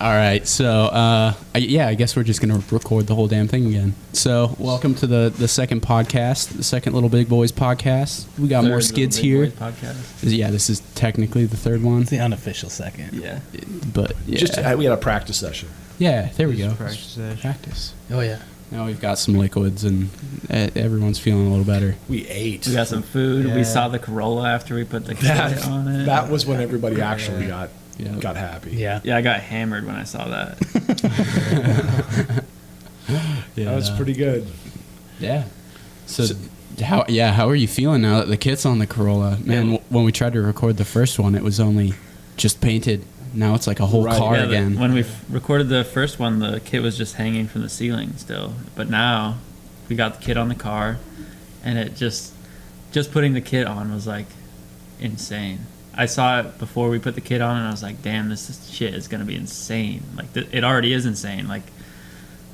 All right, so I guess we're just gonna record the whole damn thing again. So welcome to the second podcast, the second Little Big Boys podcast. We got More Skids here. Yeah, this is technically the third one. It's the unofficial second. Yeah, but yeah. Just we had a practice session. Yeah, there we go. Practice. Oh yeah. Now we've got some liquids and everyone's feeling a little better. We ate. We got some food. Yeah. We saw the Corolla after we put the kit on it. That was when everybody actually got happy. Yeah. Yeah, I got hammered when I saw that. That was pretty good. Yeah. So how are you feeling now that the kit's on the Corolla? Man, when we tried to record the first one, it was only just painted. Now it's like a whole car again. When we recorded the first one, the kit was just hanging from the ceiling still. But now we got the kit on the car, and it just putting the kit on was like insane. I saw it before we put the kit on, and I was like, damn, this shit is going to be insane. Like, it already is insane. Like,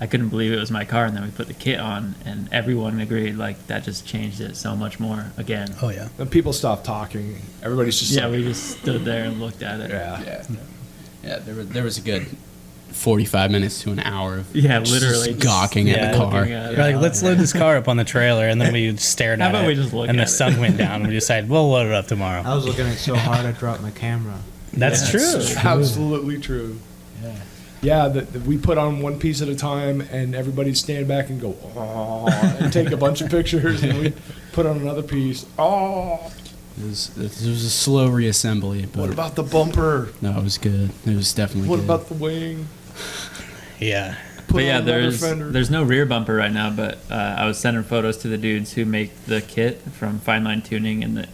I couldn't believe it was my car, and then we put the kit on, and everyone agreed, like, that just changed it so much more again. Oh, yeah. When people stopped talking, everybody's just we just stood there and looked at it. Yeah, there was a good 45 minutes to an hour of literally just gawking at the car. We're like, let's load this car up on the trailer, and then we stared at it. How about we just look and at the sun went down, and we decided we'll load it up tomorrow. I was looking at it so hard I dropped my camera. That's true. Absolutely true. Yeah, we put on one piece at a time, and everybody'd stand back and go, oh, and take a bunch of pictures, and we put on another piece. Oh. It was a slow reassembly. But what about the bumper? No, it was good. It was definitely good. What about the wing? Yeah. But yeah, there's no rear bumper right now, but I was sending photos to the dudes who make the kit from Fine Line Tuning, and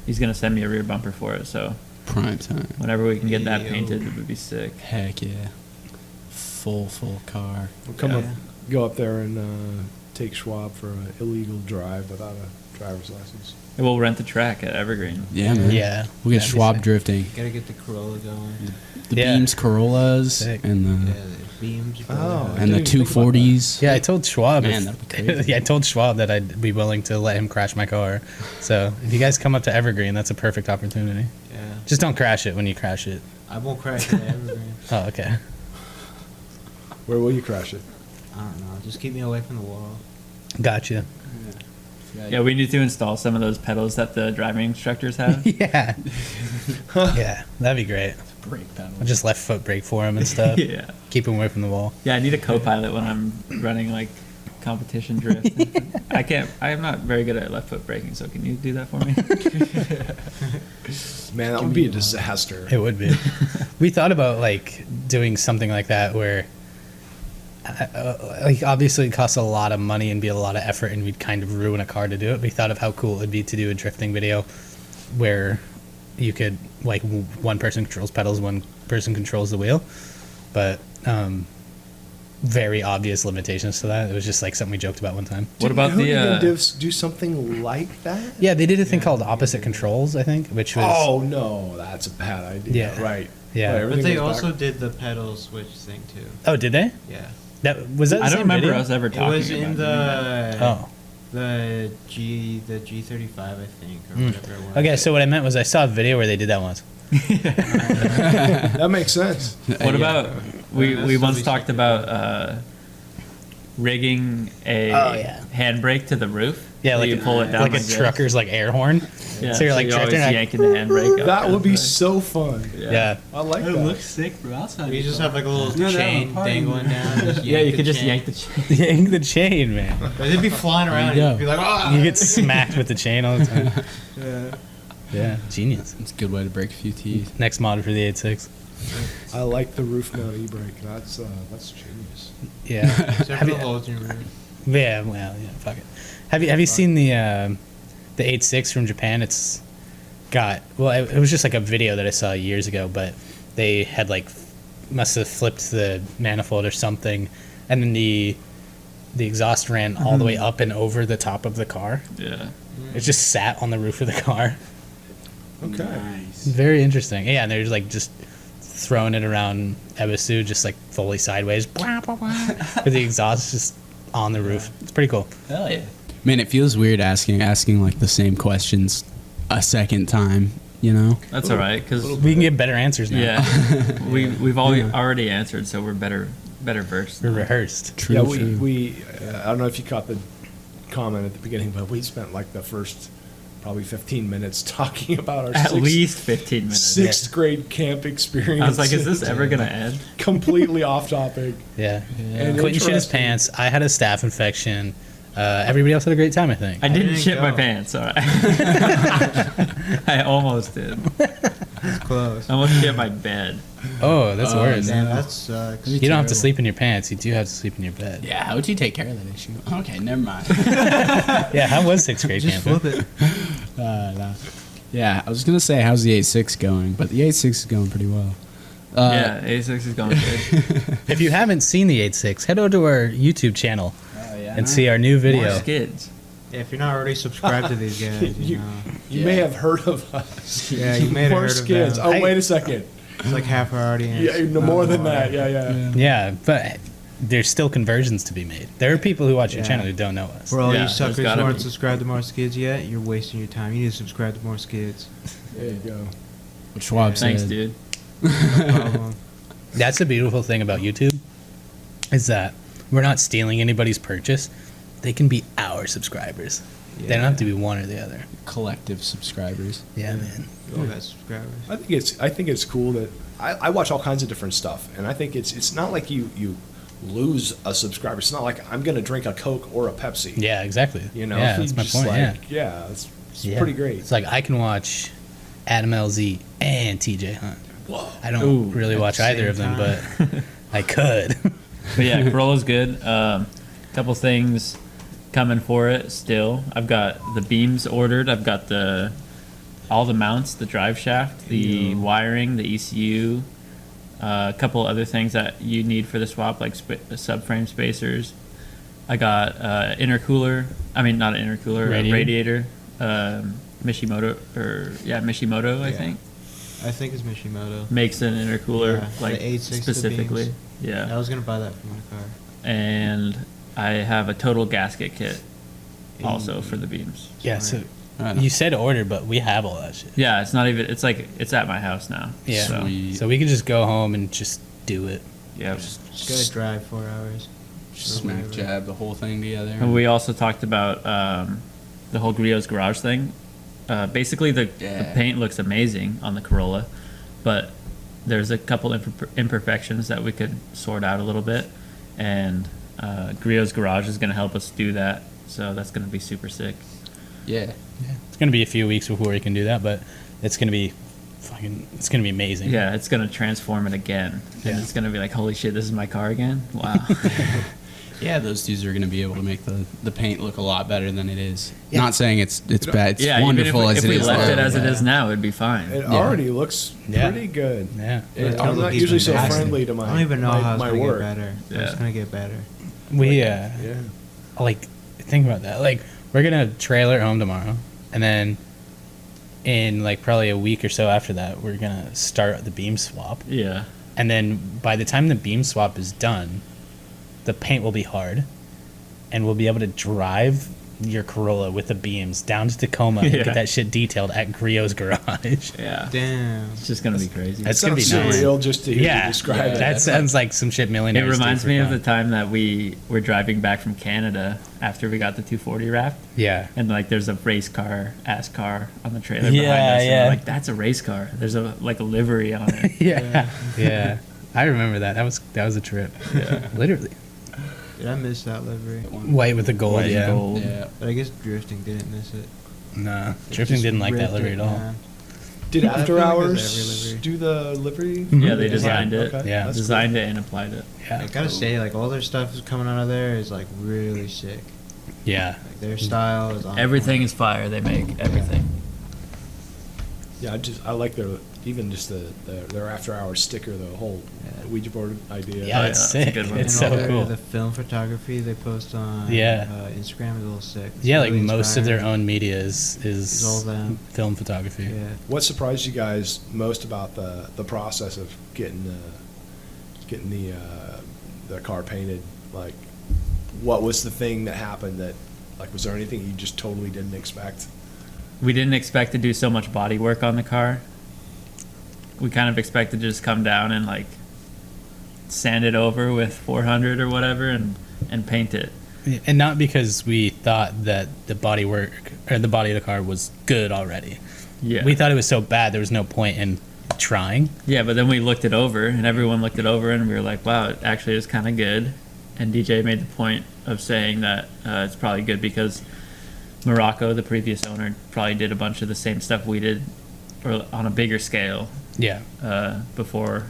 he's going to send me a rear bumper for it, so prime time. Whenever we can get that painted, it would be sick. Heck yeah. Full car. We'll go up there and take Schwab for an illegal drive without a driver's license. And we'll rent the track at Evergreen. Yeah, man. Yeah. We'll get Schwab drifting. Gotta get the Corolla going. The Beams Corollas and the Beams. And the 240s. Yeah, I told Schwab. Man, that'd be crazy. I told Schwab that I'd be willing to let him crash my car. So if you guys come up to Evergreen, that's a perfect opportunity. Yeah. Just don't crash it when you crash it. I won't crash it at Evergreen. Oh, okay. Where will you crash it? I don't know. Just keep me away from the wall. Gotcha. Yeah, we need to install some of those pedals that the driving instructors have. Yeah. Yeah, that'd be great. Brake pedal. I'll just left foot brake for him and stuff. Yeah. Keep him away from the wall. Yeah, I need a co-pilot when I'm running like competition drift. I'm not very good at left foot braking, so can you do that for me? Man, that would be a disaster. It would be. We thought about like doing something like that where like obviously it costs a lot of money and be a lot of effort, and we'd kind of ruin a car to do it. We thought of how cool it would be to do a drifting video where you could like one person controls pedals, one person controls the wheel, but very obvious limitations to that. It was just like something we joked about one time. What about do something like that? Yeah, they did a thing called opposite controls, I think, which was oh no, that's a bad idea. Yeah. Right. Yeah. But they also did the pedal switch thing too. Oh, did they? Yeah. Was that the I don't same remember video? us ever talking It was about in the G35, I think, or whatever it was. Okay, so what I meant was I saw a video where they did that once. That makes sense. What about we once talked about rigging a handbrake to to Yeah, so like you pull it down like a this. trucker's like air horn. Yeah, so you're like always drifting. yanking the handbrake up. That would be so fun. Yeah. I like that. looks sick from outside. You just have like a little chain dangling down. Yeah, you could just yank the chain. Yank the chain, man. But they'd be flying around. Yeah. You'd be like, ah! You get smacked with the chain all the time. Yeah, genius. It's a good way to break a few teeth. Next mod for the 8.6. I like the roof mount e-brake. That's genius. Yeah. Except for the holes in your roof. Yeah, well, yeah, fuck it. Have you seen the 8.6 from Japan? It's got, well, it was just like a video that I saw years ago, but they had like must have flipped the manifold or something, and then the exhaust ran all the way up and over the top of the car. Yeah. It just sat on the roof of the car. Okay. Nice. Very interesting. Yeah, and they're like just throwing it around Ebisu, just like fully sideways, with the exhaust just on the roof. It's pretty cool. Hell yeah. Man, it feels weird asking like the same questions a second time. You know. That's all right because We can get better answers now. yeah, we've already answered, so we're better versed. We're now. rehearsed. True. Yeah, true. we I don't know if you caught the comment at the beginning, but we spent like the first probably 15 minutes talking about our At least 15 minutes. sixth grade camp experience. I was like, is this ever gonna end? completely off topic? Yeah. And Quentin shit his interesting. pants. I had a staph infection. Everybody else had a great time, I think. I didn't didn't shit my go. pants. All right. I almost did. It's close. I almost shit my bed. Oh, that's worse. Damn, that sucks. You don't have to sleep in your pants. You do have to sleep in your bed. Yeah, how would you take care of that issue? Okay, never mind. Yeah, how was sixth grade Just camping? flip it. No. Yeah, I was gonna say how's the 8.6 going, but the 8.6 is going pretty well. Yeah, A6 is going good. If you haven't seen the 8.6, head over to our YouTube channel and see our new More video. skids. Yeah, if you're not already subscribed to these guys, you know. You may have heard of us. Yeah, you may have More heard of Skids. them. Oh, wait a second. It's like half our audience. Yeah, no more than that. Yeah. Yeah, but there's still conversions to be made. There are people who watch your Yeah. channel who don't know us. For all Yeah, you there's suckers who gotta aren't be. subscribed to More Skids yet, you're wasting your time. You need to subscribe to More Skids. There you go. What Schwab Thanks, said. dude. No problem. That's the beautiful thing about YouTube is that we're not stealing anybody's purchase. They can be our subscribers. They don't have to be one or the other. Collective subscribers. Yeah, man. We all got subscribers. I think it's cool that I watch all kinds of different stuff, and I think it's not like you lose a subscriber. It's not like I'm going to drink a Coke or a Pepsi. Yeah, exactly. You know, yeah, You that's my just point. like, Yeah. it's Yeah. pretty great. It's like I can watch Adam LZ and TJ Hunt. Whoa. I don't Ooh, really at watch the either of same them, but I could. But yeah, Corolla's good. Couple things coming for it still. I've got the beams ordered. I've got all the mounts, the drive shaft, the wiring, the ECU, a couple other things that you need for the swap, like subframe spacers. I got intercooler. I mean, not an intercooler, Radiator? a radiator. Mishimoto, I think, I think it's Mishimoto. makes an intercooler Yeah, like the 8.6 specifically. beams. Yeah. I was going to buy that for my car. And I have a total gasket kit also for the beams. Yeah, so I know. you said order, but we have all that shit. Yeah, it's not even. It's like it's at my house now. Yeah. So, Sweet. So we can just go home and just do it. yeah. Just gotta drive 4 hours. Smack jab the whole thing together. And we also talked about the whole Griot's garage thing. Basically, the paint looks amazing on the Corolla, but there's a couple imperfections that we could sort out a little bit, and Griot's garage is going to help us do that. So that's going to be super sick. Yeah. It's gonna be a few weeks before we can do that, but it's gonna be it's gonna be amazing. Yeah, it's going to transform it again, and Yeah. it's going to be like, holy shit, this is my car again. Wow. Yeah, those dudes are going to be able to make the paint look a lot better than it is. Yeah. Not saying it's bad. It's yeah, wonderful even as if it we is. left it though. as it Yeah. is now, it'd be fine. It Yeah. already looks Yeah. pretty good. Yeah. I'm not usually so fantastic. friendly to my I don't even know how it's my gonna work. get better. Yeah. It's gonna get better. We Yeah. like think about that. Like we're gonna trailer home tomorrow, and then in like probably a week or so after that, we're gonna start the beam swap. Yeah. And then by the time the beam swap is done, the paint will be hard, and we'll be able to drive your Corolla with the beams down to Tacoma and Yeah. get that shit detailed at Griot's garage. Yeah. Damn. It's just going to be crazy. That's gonna be Sounds nice. surreal just to hear Yeah, you describe it. that sounds like some shit It millionaires. reminds do for me of fun. the time that we were driving back from Canada after we got the 240 wrapped, Yeah. and like there's a race car on the trailer Yeah, behind us. And yeah. we're like, that's a race car. There's a livery on it. Yeah. Yeah. I remember that. That was a trip. Yeah. Literally. Did I miss that livery? White with the gold. White and yeah. gold. Yeah. But I guess drifting didn't miss it. Nah. It Drifting just didn't like that ripped livery it, at all. man. Did I feel After like there's Hours every livery. do the livery? Yeah, they designed it. Okay. Yeah. That's Designed it and applied it. Yeah. I gotta say, like all their stuff is coming out of there is like really sick. Yeah. Like their style is on Everything point. is fire. They make everything. Yeah, I like their their After Hours sticker, the whole Ouija board idea. Yeah, Oh, it's yeah, sick. that's a good one. It's And all so their- cool. The film photography they post on Yeah. Instagram is a little sick. It's Yeah, like really most of their inspiring. own media is It's all them. film photography. Yeah. What surprised you guys most about the process of getting the car painted? Like, what was the thing that happened that, like, was there anything you just totally didn't expect? we didn't expect to do so much body work on the car. We kind of expected to just come down and like sand it over with 400 or whatever and paint it. And not because we thought that the body work or the body of the car was good already. Yeah. We thought it was so bad there was no point in trying. Yeah, but then we looked it over, and everyone looked it over, and we were like, wow, it actually is kind of good. And DJ made the point of saying that it's probably good because Morocco, the previous owner, probably did a bunch of the same stuff we did, or on a bigger scale. Yeah. Before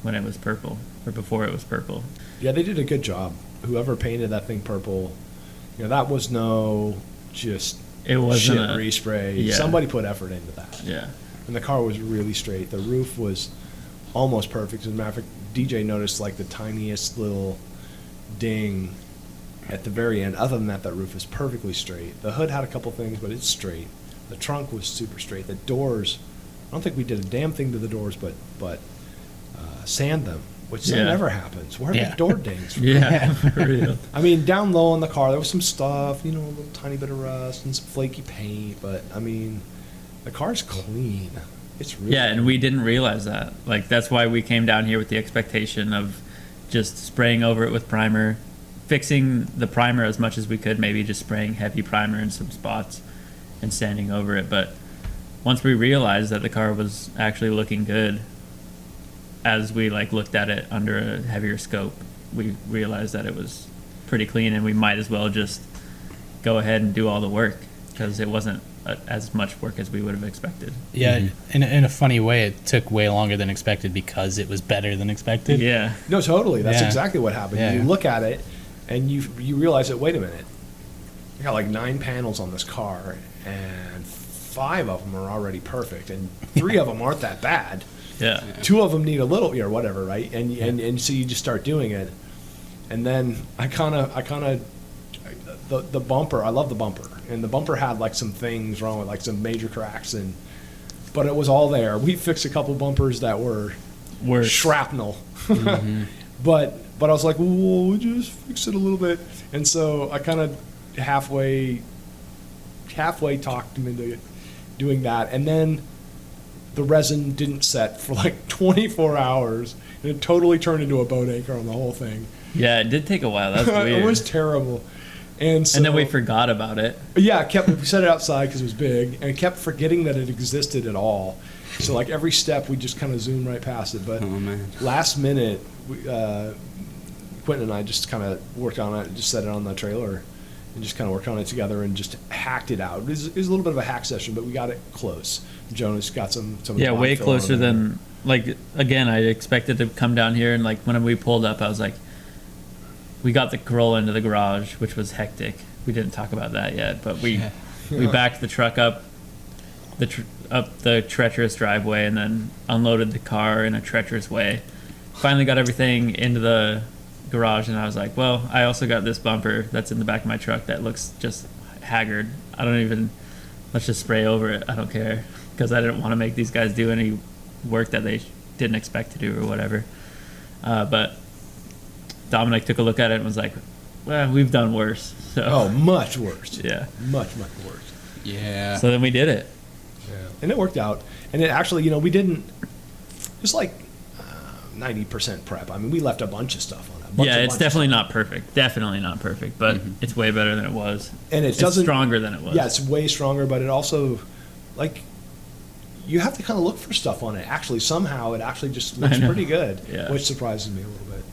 when it was purple, or before it was purple. Yeah, they did a good job. Whoever painted that thing purple, that was no just It wasn't shit a respray. yeah. Somebody put effort into that. Yeah. And the car was really straight. The roof was almost perfect. As a matter of fact, DJ noticed like the tiniest little ding at the very end. Other than that, that roof is perfectly straight. The hood had a couple things, but it's straight. The trunk was super straight. The doors, I don't think we did a damn thing to the doors, but sand them, which never happens. Where are the door dings from? Yeah, for real. I mean, down low in the car, there was some stuff, a little tiny bit of rust and some flaky paint, but I mean, the car's clean. It's really Yeah, and we didn't realize that. Like, that's why we came down here with the expectation of just spraying over it with primer, fixing the primer as much as we could, maybe just spraying heavy primer in some spots and sanding over it. But once we realized that the car was actually looking good, as we looked at it under a heavier scope, we realized that it was pretty clean, and we might as well just go ahead and do all the work because it wasn't as much work as we would have expected. Yeah, in a funny way, it took way longer than expected because it was better than expected. Yeah. No, totally. That's Yeah. exactly what happened. Yeah. You look at it, and you realize that, wait a minute, I got like 9 panels on this car, and 5 of them are already perfect, and 3 of them aren't that bad. Yeah. 2 of them need a little, or whatever, right? And so you just start doing it, and then I kind of the bumper. I love the bumper, and the bumper had like some things wrong with like some major cracks, but it was all there. We fixed a couple bumpers that were Worse. shrapnel, but I was like, well, we'll just fix it a little bit, and so I kind of halfway talked him into doing that, and then the resin didn't set for like 24 hours, and it totally turned into a boat anchor on the whole thing. Yeah, it did take a while. That's weird. It was terrible. And so, And then we forgot about it. yeah, we set it outside because it was big, and kept forgetting that it existed at all. So like every step, we just kind of zoomed right past it. But Oh, man. last minute, Quentin and I just kind of worked on it, just set it on the trailer, and just kind of worked on it together and just hacked it out. It was a little bit of a hack session, but we got it close. Jonas got some Yeah, bond way fill on closer it. than, again, I expected to come down here, and when we pulled up, I was like, we got the Corolla into the garage, which was hectic. We didn't talk about that yet, but we backed the truck up the treacherous driveway and then unloaded the car in a treacherous way. Finally got everything into the garage, and I was like, well, I also got this bumper that's in the back of my truck that looks just haggard. Let's just spray over it. I don't care, because I didn't want to make these guys do any work that they didn't expect to do or whatever. But Dominic took a look at it and was like, well, we've done worse. So, Oh, much worse. yeah. Much worse. Yeah. So then we did it. Yeah. And it worked out. And it actually, we didn't, just like 90% prep. I mean, we left a bunch of stuff on it. Yeah, it's definitely not perfect. Definitely not perfect, but it's way better than it was. And It's doesn't stronger than it was. Yeah, it's way stronger, but it also, you have to kind of look for stuff on it. Actually, somehow it actually just looks I know. pretty good, Yeah. which surprises me a little bit.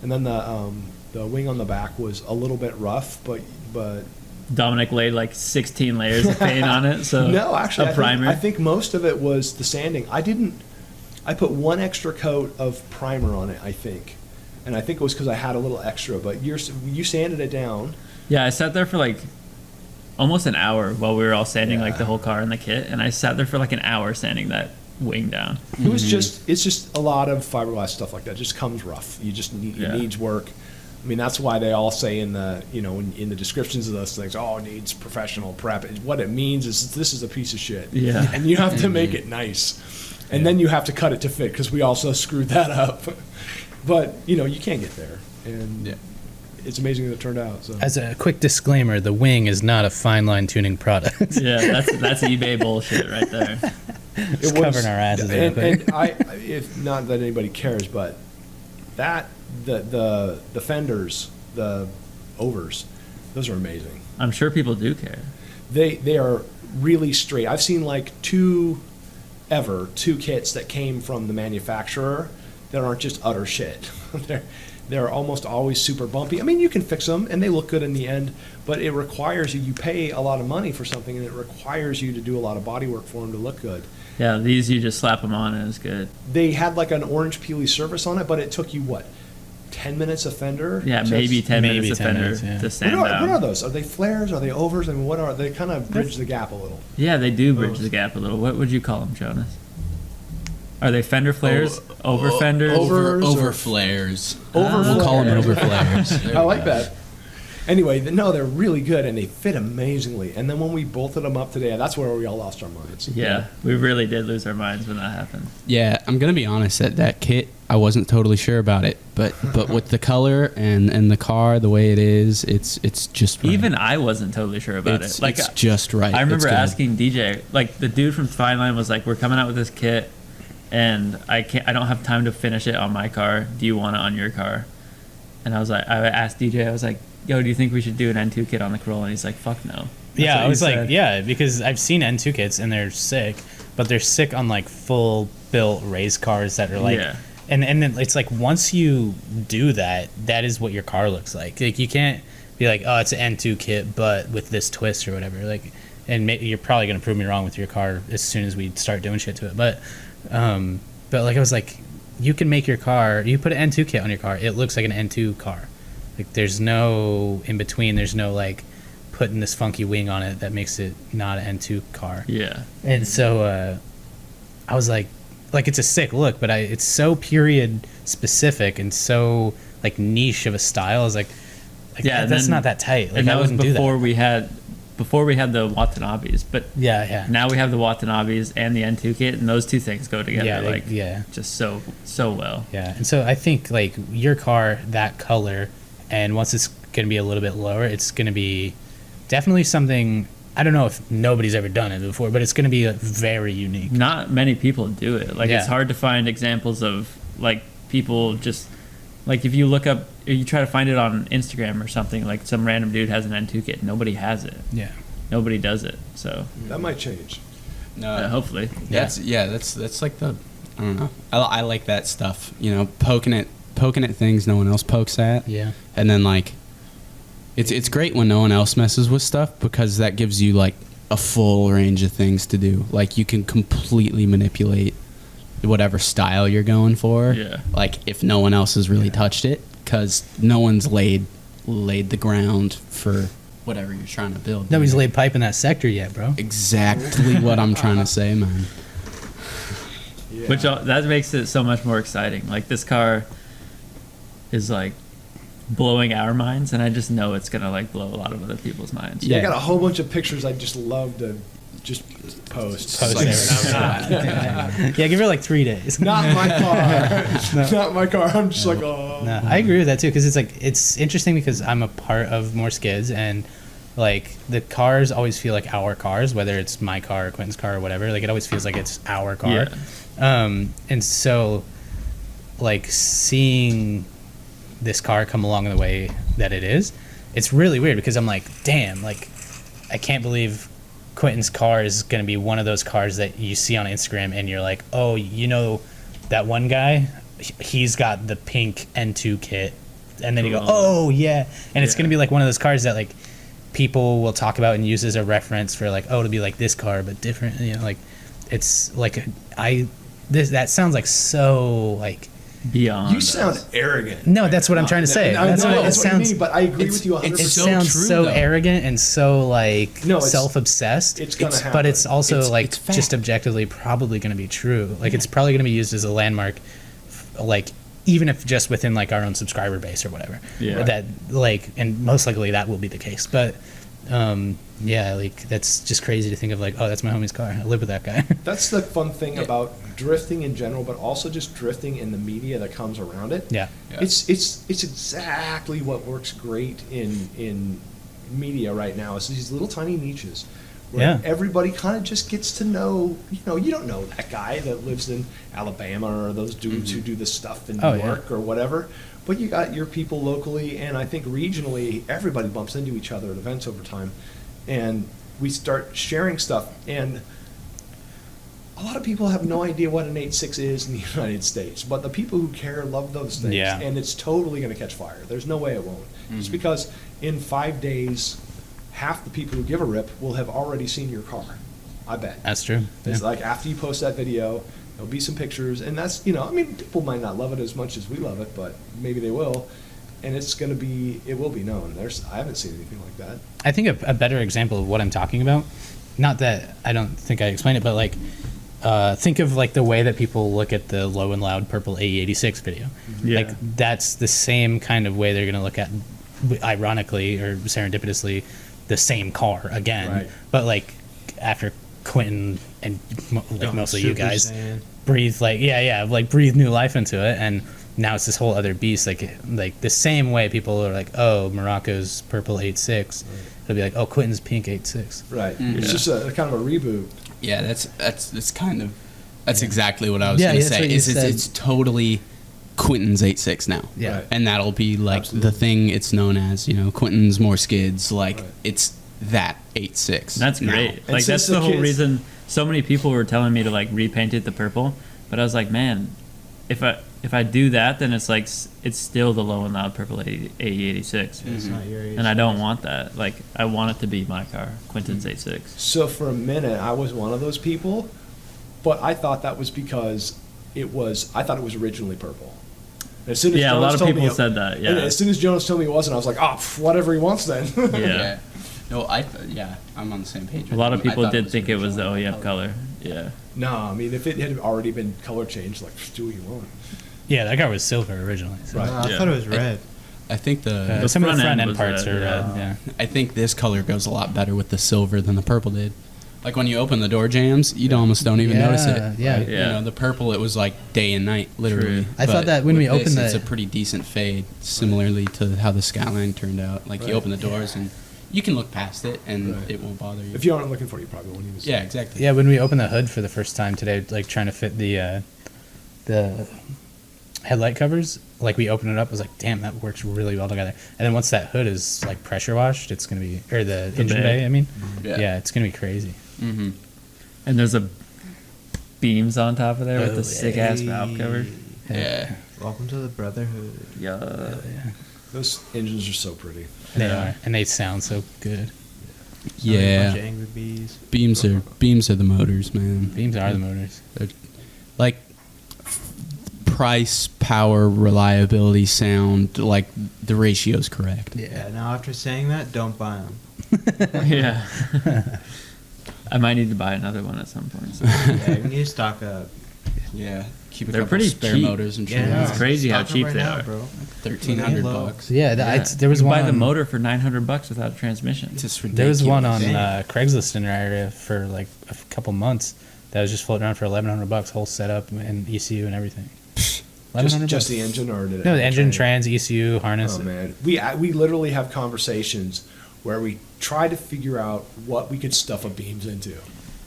And then the wing on the back was a little bit rough, but Dominic laid 16 layers of paint on it. So no, actually, a primer. I think most of it was the sanding. I put 1 extra coat of primer on it, I think, and I think it was because I had a little extra. But you sanded it down. Yeah, I sat there for almost an hour while we were all sanding Yeah. the whole car and the kit, and I sat there for an hour sanding that wing down. It was it's just a lot of fiberglass stuff like that. It just comes rough. You just need Yeah. it needs work. I mean, that's why they all say in the in the descriptions of those things, oh, it needs professional prep. What it means is this is a piece of shit. Yeah. And you have to make it nice, and then you have to cut it to fit because we also screwed that up. But you can't get there, and it's amazing that it turned out. So. As a quick disclaimer, the wing is not a fine line tuning product. Yeah, that's eBay bullshit right there. It's covering our asses. And if not that anybody cares, but the fenders, the overs, those are amazing. I'm sure people do care. They are really straight. I've seen like two kits that came from the manufacturer that aren't just utter shit. They're almost always super bumpy. I mean, you can fix them and they look good in the end, but it requires you pay a lot of money for something, and it requires you to do a lot of body work for them to look good. Yeah, these you just slap them on and it's good. They had like an orange peely surface on it, but it took you what, 10 minutes of fender? Yeah, maybe 10 minutes of fender to stand what down. are those? Are they flares? Are they overs? I mean, what are they? Kind of bridge the gap a little. Yeah, they do bridge the gap a little. What would you call them, Jonas? Are they fender flares? Over fenders? Over flares. Over We'll call them flares. over flares. There I we like go. that. Anyway, no, they're really good and they fit amazingly. And then when we bolted them up today, that's where we all lost our minds. Yeah, we really did lose our minds when that happened. Yeah, I'm gonna be honest. That kit, I wasn't totally sure about it, but with the color and the car the way it is, it's just right. Even I wasn't totally sure about it's, it. Like it's just right. I remember It's good. asking DJ, like the dude from Fine Line was like, "We're coming out with this kit, and I don't have time to finish it on my car. Do you want it on your car?" And I asked DJ, I was like, "Yo, do you think we should do an N2 kit on the Corolla?" And he's like, "Fuck no." Yeah, what I he was like, said. yeah, because I've seen N2 kits and they're sick, but they're sick on like full built race cars that are like, Yeah. and then it's like once you do that, that is what your car looks like. Like you can't be like, oh, it's an N2 kit, but with this twist or whatever. Like, and you're probably gonna prove me wrong with your car as soon as we start doing shit to it. But like I was like, you can make your car. You put an N2 kit on your car, it looks like an N2 car. Like there's no in between. There's no like putting this funky wing on it that makes it not an N2 car. Yeah. And so I was like it's a sick look, but it's so period specific and so like niche of a style. I was like Yeah, that's then- not that tight. Like and that I was wouldn't do before that. we had the Watanabes, but Yeah. now we have the Watanabes and the N2 kit, and those two things go together Yeah, just so well. Yeah, and so I think like your car, that color, and once it's going to be a little bit lower, it's going to be definitely something. I don't know if nobody's ever done it before, but it's going to be very unique. Not many people do it. Like Yeah. it's hard to find examples of like people just like if you look up, if you try to find it on Instagram or something, like some random dude has an N2 kit. Nobody has it. Yeah. Nobody does it. So That might change. No, hopefully. that's like the I don't know. I like that stuff. You know, poking at things no one else pokes at. Yeah. And then like, it's great when no one else messes with stuff because that gives you like a full range of things to do. Like you can completely manipulate whatever style you're going for. Yeah. Like if no one else has really touched it, because no one's laid the ground for whatever you're trying to build. Nobody's laid pipe in that sector yet, bro. Exactly what I'm trying to say, man. Yeah. Which that makes it so much more exciting. Like this car is like blowing our minds, and I just know it's gonna like blow a lot of other people's minds. I got a whole bunch of pictures I'd just love to just post. Post Like, yeah, give her like 3 days. not my car. Not my car. I'm just like, oh. No, I agree with that too, because it's interesting because I'm a part of More Skids, and like the cars always feel like our cars, whether it's my car or Quentin's car or whatever. Like it always feels like it's our car. Yeah. And so like seeing this car come along the way that it is, it's really weird because I'm like, damn, like I can't believe Quentin's car is going to be one of those cars that you see on Instagram and you're like, oh, you know that one guy, he's got the pink N2 kit, and then you go, oh yeah, and it's going to be like one of those cars that like people will talk about and use as a reference for like, oh, to be like this car but different, you know, like it's like that sounds like so like Beyond. You sound arrogant. no, that's what I'm trying to say. I That's know, what it that's what I sounds. mean, but I agree with you 100%. it's It so sounds true, so though. arrogant and so like No, it's- self-obsessed. it's gonna happen. But it's also It's like fact. just objectively probably going to be true. Like it's probably going to be used as a landmark, like even if just within like our own subscriber base or whatever. Yeah. That like, and most likely that will be the case. But Yeah, like that's just crazy to think of. Like, oh, that's my homie's car. I live with that guy. That's the fun thing about drifting in general, but also just drifting in the media that comes around it. Yeah. It's exactly what works great in media right now. It's these little tiny niches where Yeah. everybody kind of just gets to know. You don't know that guy that lives in Alabama or those dudes who do this stuff in Oh, New yeah. York or whatever. But you got your people locally, and I think regionally, everybody bumps into each other at events over time, and we start sharing stuff. And a lot of people have no idea what an 8.6 is in the United States, but the people who care love those things, Yeah. and it's totally going to catch fire. There's no way it won't. It's because in 5 days, half the people who give a rip will have already seen your car. I bet. That's true. It's Yeah. like after you post that video, there'll be some pictures, and that's, I mean, people might not love it as much as we love it, but maybe they will, and it will be known. I haven't seen anything like that. I think a better example of what I'm talking about, not that I don't think I explained it, but like, think of like the way that people look at the low and loud purple AE86 video. Yeah. Like that's the same kind of way they're going to look at, ironically or serendipitously, the same car again. Right. But like after Quentin and like mostly you Super guys Saiyan. breathe like breathe new life into it, and now it's this whole other beast. Like the same way people are like, oh, Morocco's purple 8.6, they'll be like, oh, Quentin's pink 8.6. Right. It's just a kind of a reboot. Yeah, that's exactly what I was Yeah, gonna that's say. what you said. It's totally Quentin's 8.6 now. Yeah. Right. And that'll be like Absolutely. the thing it's known as, Quentin's More Skids. Like Right. it's that 8.6. That's now. great. And Like since that's the the whole kids- reason so many people were telling me to like repaint it the purple, but I was like, man, if I do that, then it's like it's still the low and loud purple AE86, It's not your age. and I don't want that. Like I want it to be my car, Quentin's 8.6. So for a minute, I was one of those people, but I thought that was because I thought it was originally purple. As soon as Yeah, a Jonas lot of told people me said that. and Yeah, as soon as Jonas told me it wasn't, I was like, whatever he wants then. yeah. No, I'm on the same page. A lot of with you. I people thought did think it was the originally OEM color. Yeah. No, I mean, if it had already been color changed, like, do what you want. Yeah, that car was silver originally. So. Right. I Yeah. thought it was red. I think The Some of the front front end end was parts red, are yeah. red. Yeah. I think this color goes a lot better with the silver than the purple did. Like when you open the door jams, you almost don't even notice it. Yeah. Right? Yeah. The purple, it was like day and night, literally. True. I thought But that when we with this, opened it's the- a pretty decent fade, similarly to how the Skyline turned out. Like Right. you open the doors and you can look past it and Right. it won't bother you. If you aren't looking for it, you probably won't even see Yeah, it. exactly. Yeah, when we opened the hood for the first time today, like trying to fit the headlight covers, like we opened it up, I was like, damn, that works really well together. And then once that hood is like pressure washed, it's gonna be, or the engine bay. bay, I mean, Yeah. yeah, it's gonna be crazy. Mm-hmm. And there's a beams on top of there with Oh, the sick ass valve cover. Yeah. Welcome to the Brotherhood. Yeah. Those engines are so pretty. They are, and they sound so good. Sound like a bunch of Yeah. angry bees. Beams are the motors, man. Beams are the motors. They're like price, power, reliability, sound, like the ratio's correct. Yeah. Now after saying that, don't buy them. Yeah. I might need to buy another one at some point. So. Yeah, you need to stock up. Yeah. Keep a They're couple pretty spare cheap. motors and shit. Yeah, It's crazy how stock up cheap right they now, are. bro. $1,300 Low. bucks. Yeah, there was you one buy the on- motor for $900 without a transmission. It's just ridiculous. There was one on Damn. Craigslist in our area for like a couple months that was just floating around for $1,100, whole setup and ECU and everything. Just the engine, or did it No, have the a engine, train? trans, ECU, harness. Oh man, we literally have conversations where we try to figure out what we could stuff a beams into.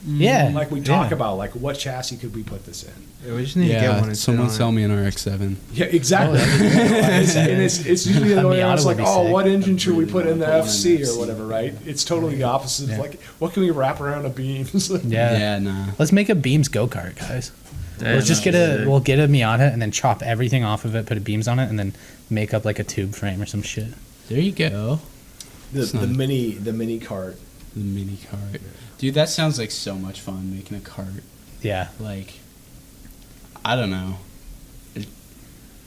Yeah, Like we talk yeah. about, like what chassis could we put this in? Yeah, we just need to get one. Yeah, and someone sit sell on me an RX-7. Yeah, exactly. Oh, that'd be and it's usually the A way around. It's Miata like, would be oh, sick. what engine should we put in the Put one in FC the or FC. whatever, right? It's totally the opposite. Yeah. Like, what can we wrap around a beams? Yeah. Nah. Let's make a Beams go-kart, guys. Damn, Let's just that'd be sick. we'll get a Miata and then chop everything off of it, put a beams on it, and then make up like a tube frame or some shit. There you go. the mini cart. The mini cart. Dude, that sounds like so much fun, making a cart. Yeah. Like, I don't know.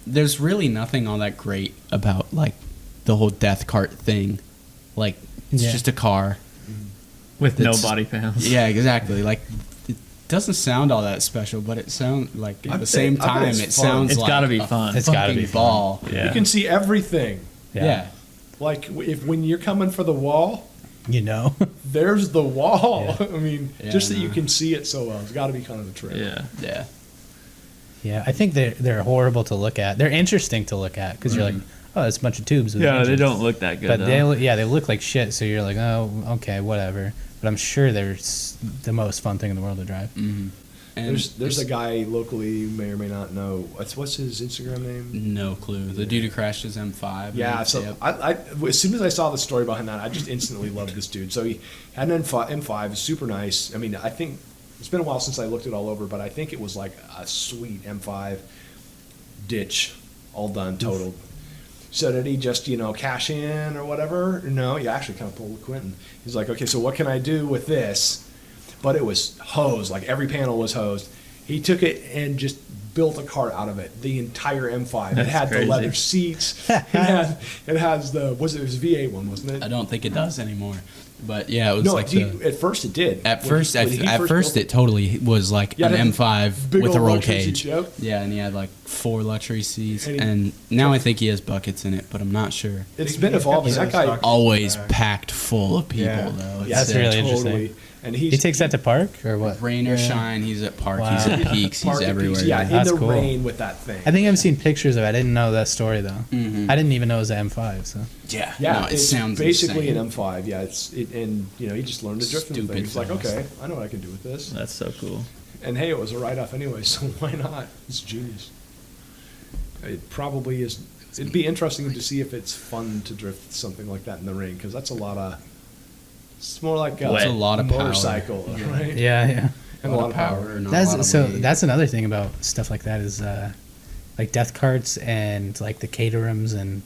There's really nothing all that great about, like, the whole death cart thing. Like, it's Yeah. just a car. With no It's- body panels. Yeah, exactly. Like, it doesn't sound all that special, but it sounds like at I the bet- same I bet time, it's it fun. sounds It's like gotta be a fun. It's gotta fucking be fun. ball. Yeah. You can see everything. Yeah. Like if when you're coming for the wall, there's the wall. Yeah. I mean, Yeah, just that I you know. can see it so well. It's got to be kind of a trip. Yeah. Yeah. Yeah, I think they're horrible to look at. They're interesting to look at because you're like, oh, it's a bunch of tubes. With Yeah, they engines. don't look that good. But though. they look like shit. So you're like, oh, okay, whatever. But I'm sure they're the most fun thing in the world to drive. Mm-hmm. And There's a guy locally you may or may not know. What's his Instagram name? no clue. The dude who crashed his M5. Yeah, so Yep. I as soon as I saw the story behind that, I just instantly loved this dude. So he had an M5, super nice. I mean, I think it's been a while since I looked it all over, but I think it was like a sweet M5 ditch, all done, totaled. So did he just, cash in or whatever? No, he actually kind of pulled a Quentin. He's like, okay, so what can I do with this? But it was hosed, like every panel was hosed. He took it and just built a car out of it, the entire M5. It That's had crazy. the leather seats. it has the, it was V8 one, wasn't it? I don't think it does anymore. But yeah, it was No, like at first it did. at When first he- when he at first first built it totally was like Yeah, an it had M5 big with a old roll luxury cage. seats, yep. Yeah, and he had like 4 luxury seats, And he- and now I think he has buckets in it, but I'm not sure. It's He- been he's got evolving. the That guy, stock- Always back. packed full of people Yeah. though. yeah, That's It's, really totally. interesting. And He takes that to park or what? rain or shine. He's at Park. He's Wow. at Peaks. He's Park at everywhere. Peaks. Yeah, in That's the cool. rain with that thing. I think I've seen pictures of it. I didn't know that story though. Mhm. I didn't even know it was an M5. So Yeah, Yeah, no, it it's sounds basically insane. an M5. Yeah, and he just learned to drift in the Stupid thing. He's like, fast. okay, I know what I can do with this. That's so cool. And hey, it was a write-off anyway, so why not? It's genius. It probably is. It'd be interesting to see if it's fun to drift something like that in the rain, because that's a lot of. It's more like a, It's a lot of power. motorcycle, right? yeah. And a lot of power. not a lot of That's so. weight. That's another thing about stuff like that is like death carts and like the caterhams and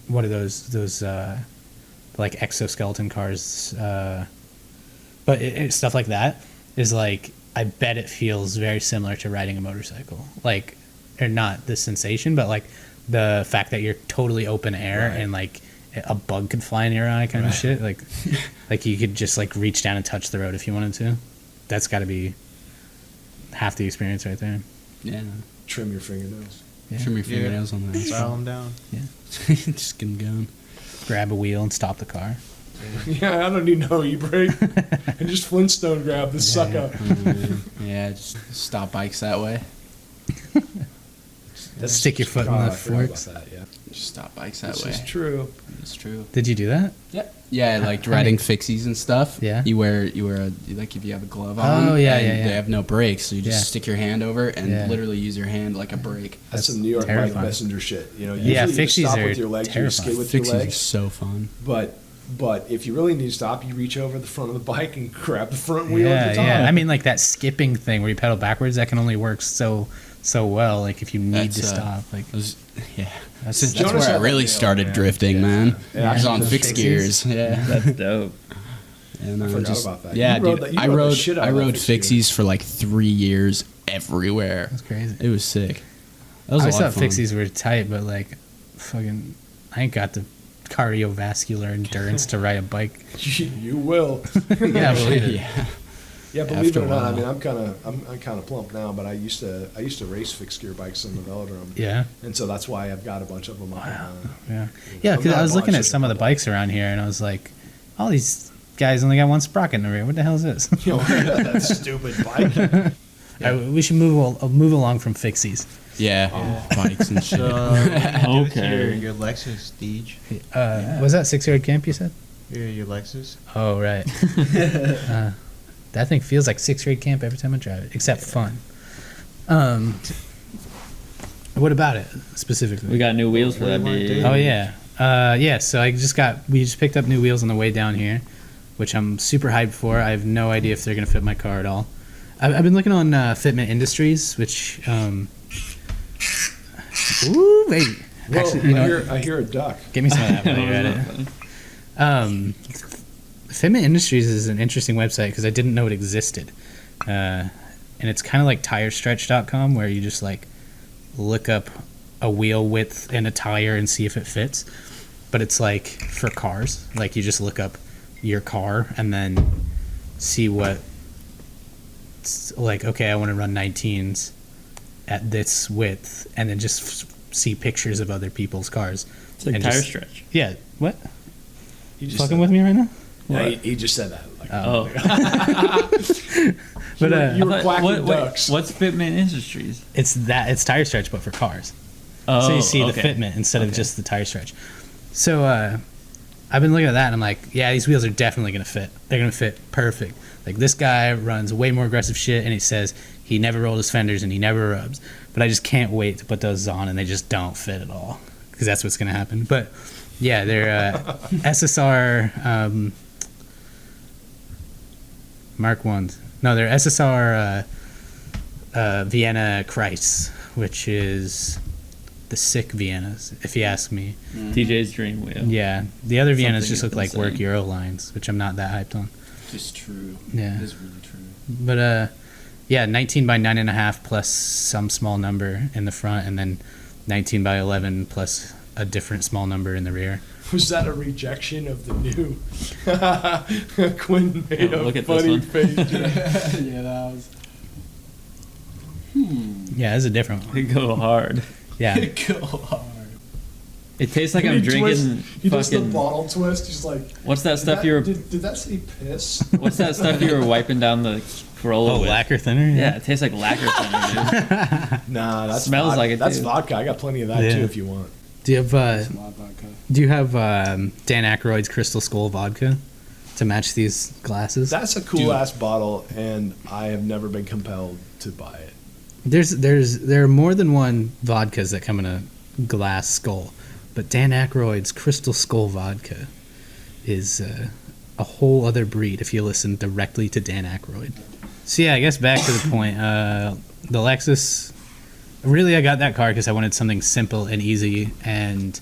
what are those like exoskeleton cars. But stuff like that is like I bet it feels very similar to riding a motorcycle. Like, or not the sensation, but like the fact that you're totally open air Right. and like a bug could fly in your eye kind of shit. Like you could just like reach down and touch the road if you wanted to. That's got to be half the experience right there. Yeah, Trim your fingernails. Yeah. trim your fingernails on that. File them down. Just get 'em going. Grab a wheel and stop the car. Yeah, I don't need no e-brake. And just Flintstone grab the sucker. Yeah, just stop bikes that way. Stick your foot in the I forgot about forks. that, yeah. Just stop bikes that This way. is true. It's true. Did you do that? Yeah, like riding fixies and stuff. Yeah. You wear like if you have a glove on. Oh, yeah, and yeah, yeah. They have no brakes, so you just Yeah. stick your hand over and Yeah. literally use your hand like a brake. That's That's some New York bike terrifying. messenger shit. Usually Yeah, you just fixies stop are with your legs, you terrifying. skid with your Fixies are legs. so fun. But if you really need to stop, you reach over the front of the bike and grab the front wheel at the top. Yeah. I mean, like that skipping thing where you pedal backwards, that can only work so well. Like if you need That's, to stop, like Yeah. That's- That's Jonas where I had that really nailed, started man. drifting, Yeah. man. Yeah, I was on those fixed fixies. gears. Yeah. That's dope. And I forgot about that. Yeah, You rode dude. that- you I rode the rode shit out I of that rode fixed fixies for like 3 years everywhere. that's crazy. It was sick. That was I a always lot thought of fun. fixies were tight, but like, fucking, I ain't got the cardiovascular endurance to ride a bike. You will. Yeah, I believe it. Yeah. Yeah, believe After it or a not, I while. mean, I'm kind of plump now, but I used to race fixed gear bikes in the velodrome. Yeah. And so that's why I've got a bunch of them. Yeah. I'm Because not I was a looking boss, at just some a of the couple. bikes around here, and I was like, all these guys only got one sprocket in the rear. What the hell is this? You know, that stupid bike. We should move along from fixies. Yeah. Bikes and shit. So, Okay. your Lexus, Deej. Was that 6-yard camp you said? Your Lexus. Oh, right. That thing feels like 6-grade camp every time I drive it, except fun. What about it specifically? We got new wheels for What do that you wanna big. do? Oh yeah, So we just picked up new wheels on the way down here, which I'm super hyped for. I have no idea if they're gonna fit my car at all. I've been looking on Fitment Industries, which ooh wait, Whoa, actually, you know, I hear a duck. give me some of that while you're at it. Fitment Industries is an interesting website because I didn't know it existed. And it's kind of like tirestretch.com where you just like look up a wheel width and a tire and see if it fits. But it's like for cars. Like you just look up your car and then see what, like, okay, I want to run 19s at this width and then just see pictures of other people's cars. It's like And tire just- stretch. Yeah. What? He just fucking said with that. me right now? Yeah, he just said that. Like, Oh. But you were I thought- quacking ducks. what's Fitment Industries? it's tire stretch, but for cars. Oh, So you see okay. the fitment instead of Okay. just the tire stretch. So I've been looking at that and I'm like, yeah, these wheels are definitely gonna fit. They're gonna fit perfect. Like this guy runs way more aggressive shit, and he says he never rolled his fenders and he never rubs. But I just can't wait to put those on, and they just don't fit at all because that's what's gonna happen. But yeah, they're SSR Mark ones. No, they're SSR Vienna Kreis, which is the sick Viennas, if you ask me. DJ's dream wheel. Yeah, the other Viennas Something just look you've like been work saying. Euro lines, which I'm not that hyped on. Just true. Yeah. It is really true. But yeah, 19 by 9.5 plus some small number in the front, and then 19 by 11 plus a different small number in the rear. Was that a rejection of the new? Quentin made Oh, a look at this funny one. face. Yeah, that was. Yeah, it's a different one. They go hard. Yeah, Go hard. It tastes like I'm drinking He does the fucking. bottle twist. He's like, What's that stuff you were? Did that say piss? What's that stuff you were wiping down the Corolla oh, with? lacquer thinner. Yeah, it tastes like lacquer thinner, dude. Nah, that Smells like it, That's too. vodka. I got plenty of that Yeah. too if you want. Do you have Small vodka. Dan Aykroyd's Crystal Skull vodka to match these glasses? That's a Dude. cool ass bottle, and I have never been compelled to buy it. There are more than one vodkas that come in a glass skull, but Dan Aykroyd's Crystal Skull vodka is a whole other breed if you listen directly to Dan Aykroyd. So yeah, I guess back to the point. The Lexus. Really, I got that car because I wanted something simple and easy and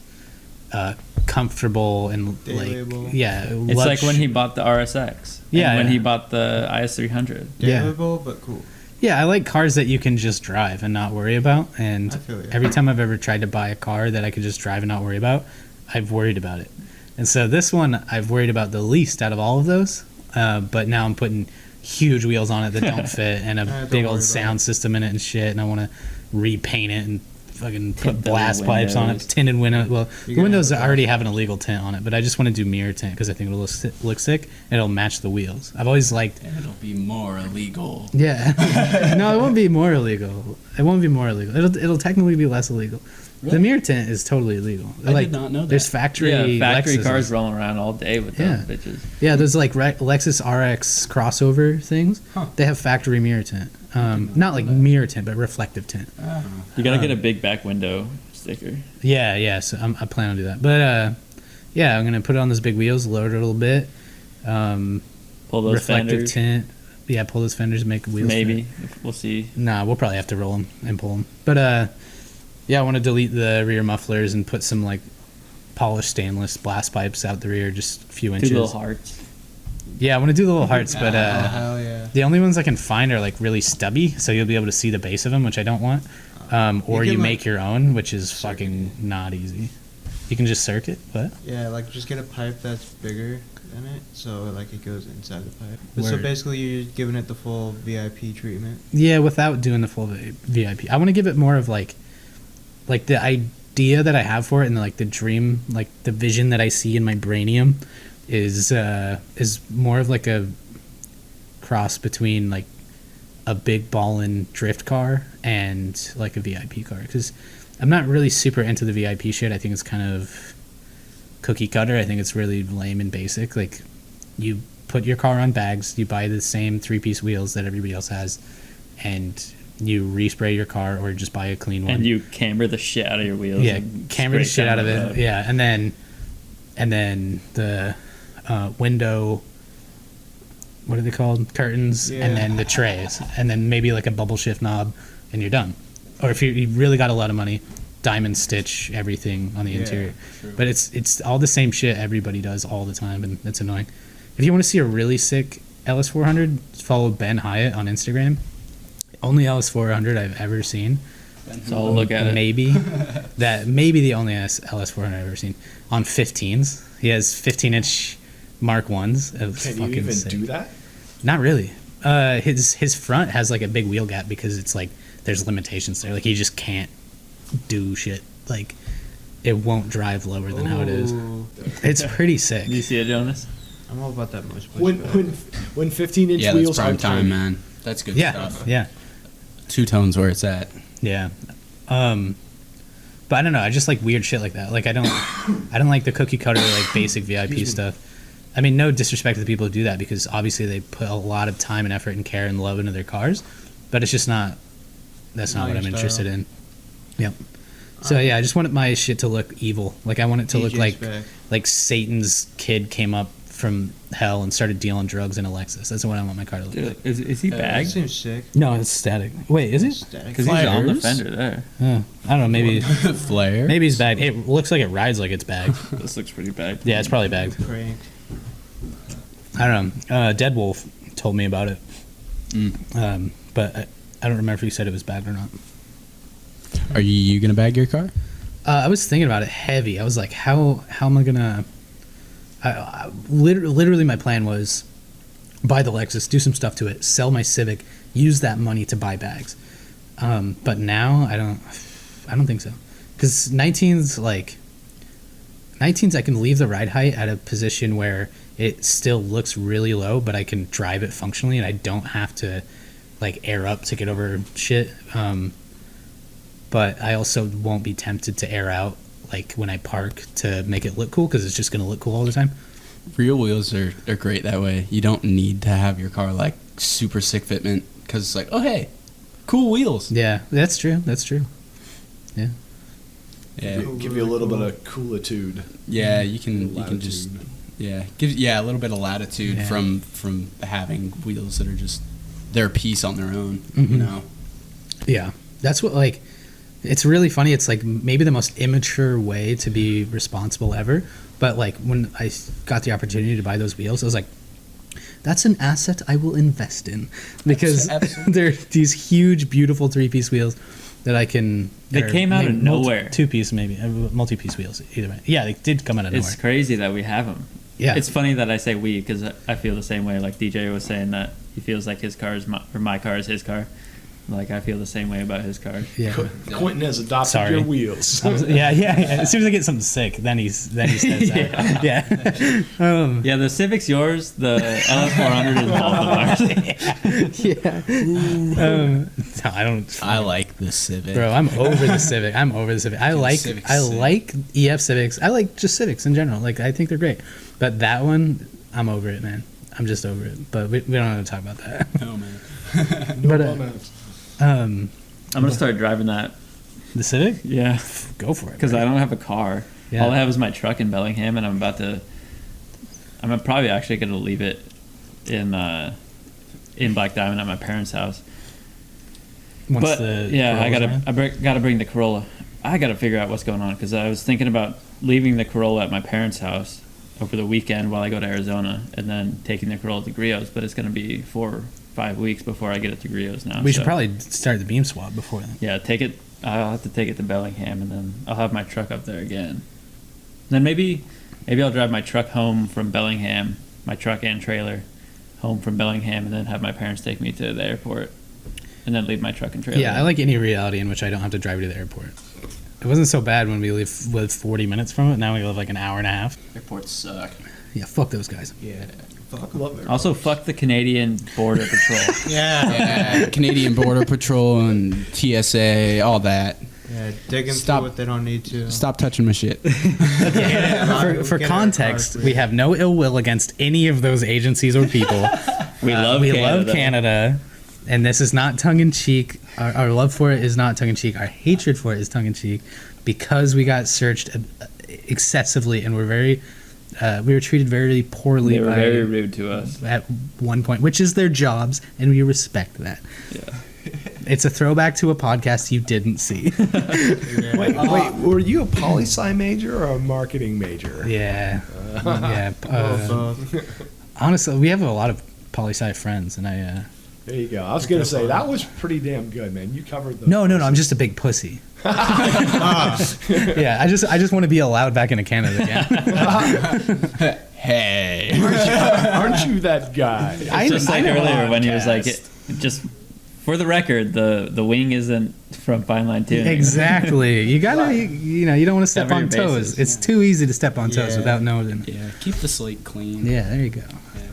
comfortable and Daily-able. like yeah. It's like when he bought the RSX. Yeah, And when yeah. he bought the IS300. Yeah. Daily-able, but cool. Yeah, I like cars that you can just drive and not worry about. And I feel you. every time I've ever tried to buy a car that I could just drive and not worry about, I've worried about it. And so this one, I've worried about the least out of all of those. But now I'm putting huge wheels on it that don't fit and a Don't big worry old about sound it. system in it and shit. And I want to repaint it and fucking Put put the blast pipes on it, windows. tinted windows. Well, You the gotta windows have a already have an illegal tint on it, but I just want to do mirror tint because I think it'll look sick and it'll match the wheels. I've always liked. And it'll be more illegal. Yeah. No, it won't be more illegal. It won't be more illegal. It'll technically be less illegal. The mirror tint is totally illegal. I did not know that. There's factory Yeah, factory Lexuses. cars rolling around all day with Yeah. those bitches. Yeah, those like Lexus RX crossover things. Huh. They have factory mirror tint. Not like mirror tint, but reflective tint. You gotta get a big back window sticker. Yeah, yeah. So I plan on do that. But yeah, I'm gonna put it on those big wheels, load it a little bit. Pull those Reflective fenders. tint. Yeah, pull those fenders, make wheels. Maybe. fit. We'll see. Nah, we'll probably have to roll them and pull them. But yeah, I want to delete the rear mufflers and put some like polished stainless blast pipes out the rear, just a few Two inches. little hearts. Yeah, I want to do the little hearts, but Hell yeah. the only ones I can find are like really stubby, so you'll be able to see the base of them, which I don't want. Or You you can, make like, your own, which is fucking not easy. You can just circuit, but Yeah, like just get a pipe that's bigger than it, so like it goes inside the pipe. But so Word. basically, you're giving it the full VIP treatment. yeah, without doing the full VIP. I want to give it more of like the idea that I have for it and like the dream, like the vision that I see in my brainium is more of like a cross between like a big ballin' drift car and like a VIP car, because I'm not really super into the VIP shit. I think it's kind of cookie cutter. I think it's really lame and basic. Like you put your car on bags, you buy the same 3-piece wheels that everybody else has, and you respray your car or just buy a clean one. And you camber the shit out of your wheels. Yeah, and camera the spray shit out of down the it. road. Yeah, and then the window. What are they called? Curtains, Yeah. and then the trays, and then maybe like a bubble shift knob, and you're done. Or if you really got a lot of money, diamond stitch everything on the Yeah, interior. true. But it's all the same shit everybody does all the time, and it's annoying. If you want to see a really sick LS400, follow Ben Hyatt on Instagram. Only LS400 I've ever seen. So I'll look at it. Maybe the only LS400 I've ever seen on 15s. He has 15-inch Mark 1s. It was Can fucking you even sick. do that? Not really. His front has like a big wheel gap because it's like there's limitations there. Like he just can't do shit. Like it won't drive lower than how it is. Ooh. It's pretty sick. Do you see it, Jonas? I'm all about that much When pushback. when 15-inch Yeah, wheels that's prime are time, tiny. man. That's good Yeah, stuff. yeah, Two tones where it's at. yeah. But I don't know. I just like weird shit like that. Like I don't like the cookie cutter like basic VIP stuff. I mean, no disrespect to the people who do that because obviously they put a lot of time and effort and care and love into their cars, but it's just not. That's not Not what I'm your interested style. in. Yep. So yeah, I just wanted my shit to look evil. Like I want it to look DJ's like back. Satan's kid came up from hell and started dealing drugs in a Lexus. That's what I want my car to look like. Dude, is he That bagged? seems sick. No, it's static. Wait, is it? Static. Because he's on the Flares? fender there. I don't know. Maybe Flare. maybe it's bagged. It looks like it rides like it's bagged. This looks pretty bagged. Yeah, it's probably bagged. Cranked. I don't know. Dead Wolf told me about it, but I don't remember if he said it was bagged or not. Are you gonna bag your car? I was thinking about it heavy. I was like, how am I gonna? Literally, my plan was buy the Lexus, do some stuff to it, sell my Civic, use that money to buy bags. But now I don't think so, because 19s I can leave the ride height at a position where it still looks really low, but I can drive it functionally, and I don't have to like air up to get over shit. But I also won't be tempted to air out like when I park to make it look cool because it's just gonna look cool all the time. Real wheels are great that way. You don't need to have your car like super sick fitment because it's like, oh hey, cool wheels. Yeah, that's true. That's true. Yeah. Yeah, Give you a little bit of coolitude. yeah. You can just give a little bit of latitude Yeah. from having wheels that are just they're a piece on their own. Mhm. You know. Yeah, that's what like. It's really funny. It's like maybe the most immature way to be responsible ever. But like when I got the opportunity to buy those wheels, I was like, that's an asset I will invest in because Absolutely. they're these huge, beautiful 3-piece wheels that I can. They or came out maybe of nowhere. 2-piece maybe, multi-piece wheels. Either way, yeah, they did come out of nowhere. It's crazy that we have them. Yeah, It's funny that I say we because I feel the same way. Like DJ was saying that he feels like his car is my car is his car. Like I feel the same way about his car. yeah. Quentin has adopted Sorry. your wheels. Yeah. As soon as I get something sick, then he says that. Yeah. Yeah, the Civic's yours. The LS400 is both of ours. No, I don't. I like the Civic. Bro, I'm over the Civic. I like Civic's I sick. like EF Civics. I like just Civics in general. Like I think they're great. But that one, I'm over it, man. I'm just over it. But we don't have to talk about that. Oh man. No but, comments. I'm gonna start driving that. the Civic, Yeah, go for it. because bro. I don't have a car. Yeah. All I have is my truck in Bellingham, and I'm probably actually gonna leave it in Black Diamond at my parents' house. Once But the yeah, Corolla's around. gotta bring the Corolla. I gotta figure out what's going on because I was thinking about leaving the Corolla at my parents' house over the weekend while I go to Arizona, and then taking the Corolla to Griot's. But it's gonna be 4 or 5 weeks before I get it to Griot's now. We should so, probably start the beam swap before then. yeah take it. I'll have to take it to Bellingham, and then I'll have my truck up there again. Then maybe I'll drive my truck home from Bellingham, my truck and trailer, home from Bellingham, and then have my parents take me to the airport, and then leave my truck and trailer. Yeah, I like any reality in which I don't have to drive to the airport. It wasn't so bad when we lived 40 minutes from it. Now we live like an hour and a half. Airports suck. Yeah, fuck those guys. Yeah. Fuck, love it. Also, fuck the Canadian Border Patrol. Yeah. Yeah, Canadian Border Patrol and TSA, all that. Yeah, digging Stop. through what they don't need to. Stop touching my shit. For Get our context, cars, we have no ill will against any of those agencies or people. We love we Canada. love Canada, and this is not tongue in cheek. Our love for it is not tongue in cheek. Our hatred for it is tongue in cheek, because we got searched excessively and we were treated very poorly. They were by, very rude to us. at one point, which is their jobs, and we respect that. Yeah. It's a throwback to a podcast you didn't see. Wait, were you a poli-sci major or a marketing major? Yeah, yeah. Both. Honestly, we have a lot of poli-sci friends, and There you go. I was gonna say that was pretty damn good, man. You covered the. No, I'm just a big pussy. Yeah, I just want to be allowed back into Canada again. Hey. Aren't you that guy? I Just like know earlier when he was like, podcast. just For the record, the wing isn't from Fine Line Tuning. Exactly. You gotta, you don't want to step Cover on your toes. bases. It's too easy to step on toes Yeah. without knowing. Yeah, keep the slate clean. Yeah, there you go.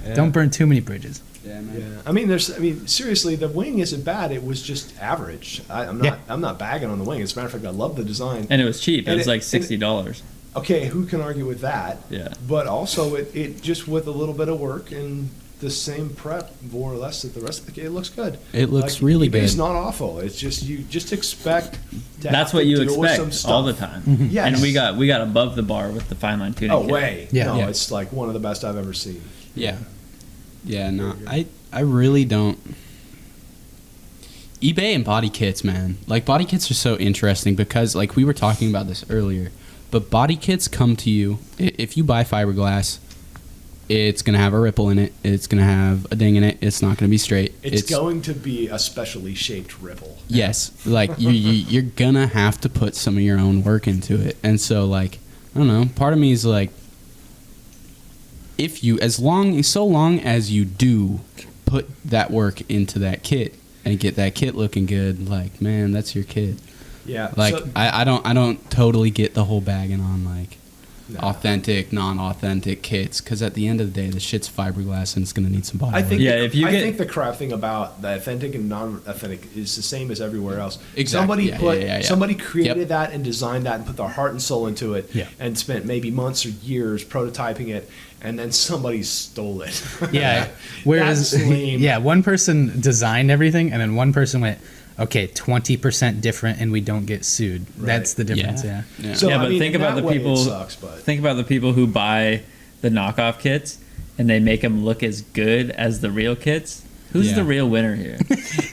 Yeah. Don't burn too many bridges. Yeah, man. Yeah, seriously, the wing isn't bad. It was just average. I'm Yeah. not bagging on the wing. As a matter of fact, I love the design. And it was cheap. It And was it- like $60. Okay, who can argue with that? Yeah. But also, it just with a little bit of work and the same prep, more or less, that the rest of the kit, it looks good. It looks really It's good. not awful. It's just you just expect. To That's have what to you deal with some expect all the stuff. time. Yes. And we got above the bar with the Fine Line Tuning Oh, kit. way. Yeah. No, Yeah. it's like one of the best I've ever seen. Yeah. Yeah, no, I really don't. eBay and body kits, man. Like, body kits are so interesting because, like, we were talking about this earlier, but body kits come to you. If you buy fiberglass, it's going to have a ripple in it. It's going to have a ding in it. It's not going to be straight. It's going to be a specially shaped ripple. Yes. Like, you're going to have to put some of your own work into it. And so, like, I don't know. Part of me is like, so long as you do put that work into that kit and get that kit looking good, like, man, that's your kit. Yeah. Like, so- I don't totally get the whole bagging on, like, No. authentic, non-authentic kits, because at the end of the day, the shit's fiberglass and it's gonna need some body I work. think Yeah, if you I get- think the crap thing about the authentic and non-authentic is the same as everywhere else. Exactly. Yeah. Somebody created Yep. that and designed that and put their heart and soul into it, Yeah. and spent maybe months or years prototyping it, and then somebody stole it. Yeah. Whereas, That's lame. yeah, one person designed everything, and then one person went, okay, 20% different, and we don't get sued. That's the difference. Yeah. Yeah. So, Yeah, I but mean, think in about that the way, it people. sucks, but Think about the people who buy the knockoff kits and they make them look as good as the real kits. Who's Yeah. the real winner here?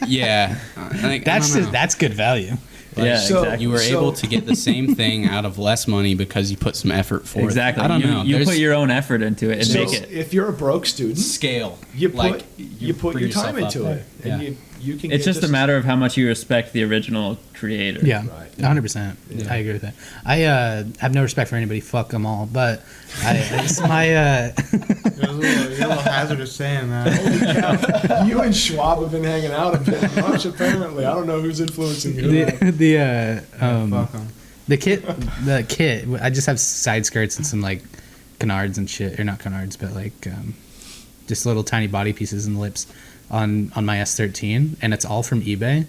Yeah. That's good value. Yeah, so- exactly. You were able to get the same thing out of less money because you put some effort forth. Exactly. I don't know. You There's put your own effort into it and so make it. if you're a broke student, scale. you put Like, you put bring your time yourself into up it, there. and Yeah. you can. It's get just a matter of how much you respect the original creator. Yeah, Right. 100%. Yeah. I agree with that. I have no respect for anybody. Fuck them all. But it's my You're a little hazardous saying that. You and Schwab have been hanging out a bit much, apparently. I don't know who's influencing you. Fuck 'em. the kit. I just have side skirts and some like canards and shit, or not canards, but like just little tiny body pieces and lips on my S13, and it's all from eBay,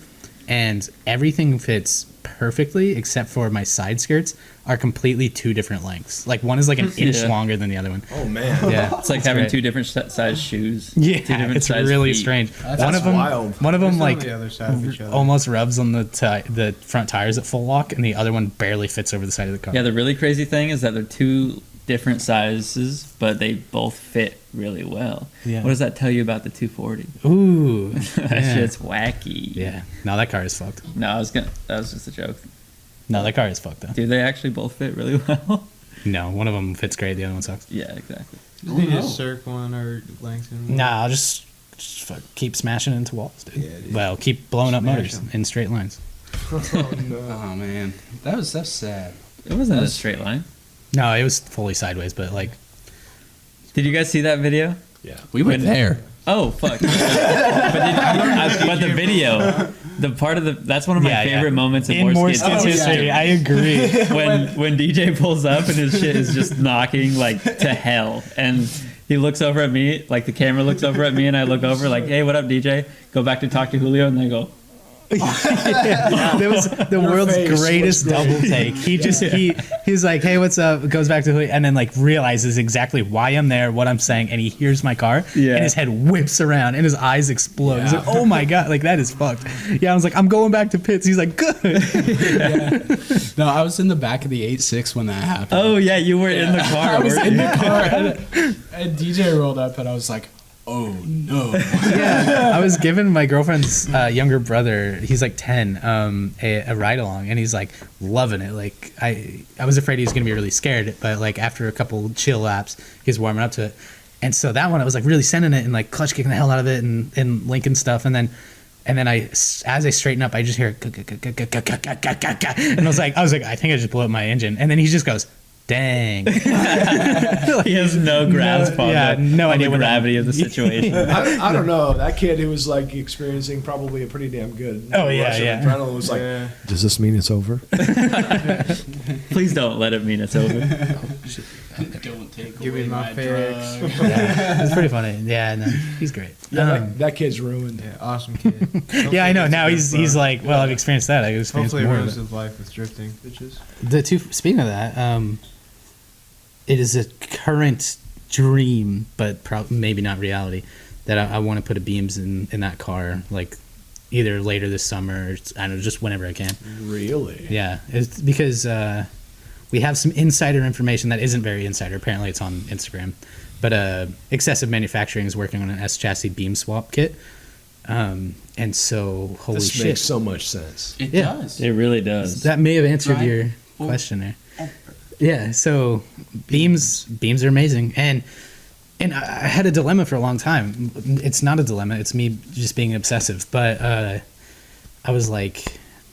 and everything fits perfectly except for my side skirts are completely two different lengths. Like one is like an inch Yeah. longer than the other one. Oh man. Yeah, It's like having great. two different size shoes. Yeah, two different it's size really feet. strange. That's one of them, wild. one of them They're like on the other side of each other. almost rubs on the front tires at full lock, and the other one barely fits over the side of the car. Yeah, the really crazy thing is that they're two different sizes, but they both fit really well. Yeah. What does that tell you about the 240? Ooh, That yeah. shit's wacky. Yeah, no, that car is fucked. No, that was just a joke. No, that car is fucked though. Do they actually both fit really well? No, one of them fits great, the other one sucks. Yeah, exactly. Just need to circle one or lengthen one. Nah, I'll just fuck, keep smashing into walls, dude. Yeah, dude. Well, keep blowing up Smash motors 'em. in straight lines. Oh no. Oh man, that's sad. It wasn't a straight line. No, it was fully sideways, but like, Did you guys see that video? Yeah. We went there. Oh fuck! but the video, the part of that's one of my Yeah, yeah. favorite moments in in More More Skids Skids history. history, I agree. when DJ pulls up and his shit is just knocking like to hell, and he looks over at me, like the camera looks over at me, and I look over like, "Hey, what up, DJ?" Go back to talk to Julio, and they go, That was the world's face greatest was great. double take. He's like, "Hey, what's up?" Goes back to Julio, and then like realizes exactly why I'm there, what I'm saying, and he hears my car, Yeah. and his head whips around, and his eyes explode. He's Yeah. like, "Oh my god, like that is fucked." Yeah, I was like, "I'm going back to pits." He's like, "Good." No, I was in the back of the 8.6 when that happened. "Oh yeah, you were in the car." I was weren't in you?" the car and DJ rolled up and I was like, oh no. Yeah, I was giving my girlfriend's younger brother, he's like 10, a ride along, and he's like loving it. Like I was afraid he was gonna be really scared, but like after a couple chill laps, he's warming up to it. And so that one, I was like really sending it and like clutch kicking the hell out of it and linking stuff, and then as I straighten up, I just hear and I was like, I think I just blew up my engine, and then he just goes, Dang. He has no grasp on no on idea the what gravity of the situation. I don't know. That kid who was like experiencing probably a pretty damn good Oh, yeah, rush of yeah. adrenaline was like, does this mean it's over? Please don't let it mean it's over. Don't take Give me away my fix. drug. Yeah, it's pretty funny. Yeah, no, he's great. That kid's ruined. Yeah, awesome kid. Yeah, I know. Now he's like, well, I've experienced that. I've experienced Hopefully more ruins of it. his life with drifting, bitches. Speaking of that, it is a current dream, but maybe not reality, that I want to put a beams in that car, like either later this summer, or I don't know, just whenever I can. Really? Yeah, it's because we have some insider information that isn't very insider. Apparently, it's on Instagram. But Excessive Manufacturing is working on an S chassis beam swap kit, and so holy This shit, makes so much sense. It Yeah. does. It really does. that may have answered Right. your Well- question there. Yeah, so beams are amazing, and I had a dilemma for a long time. It's not a dilemma; it's me just being obsessive. But I was like,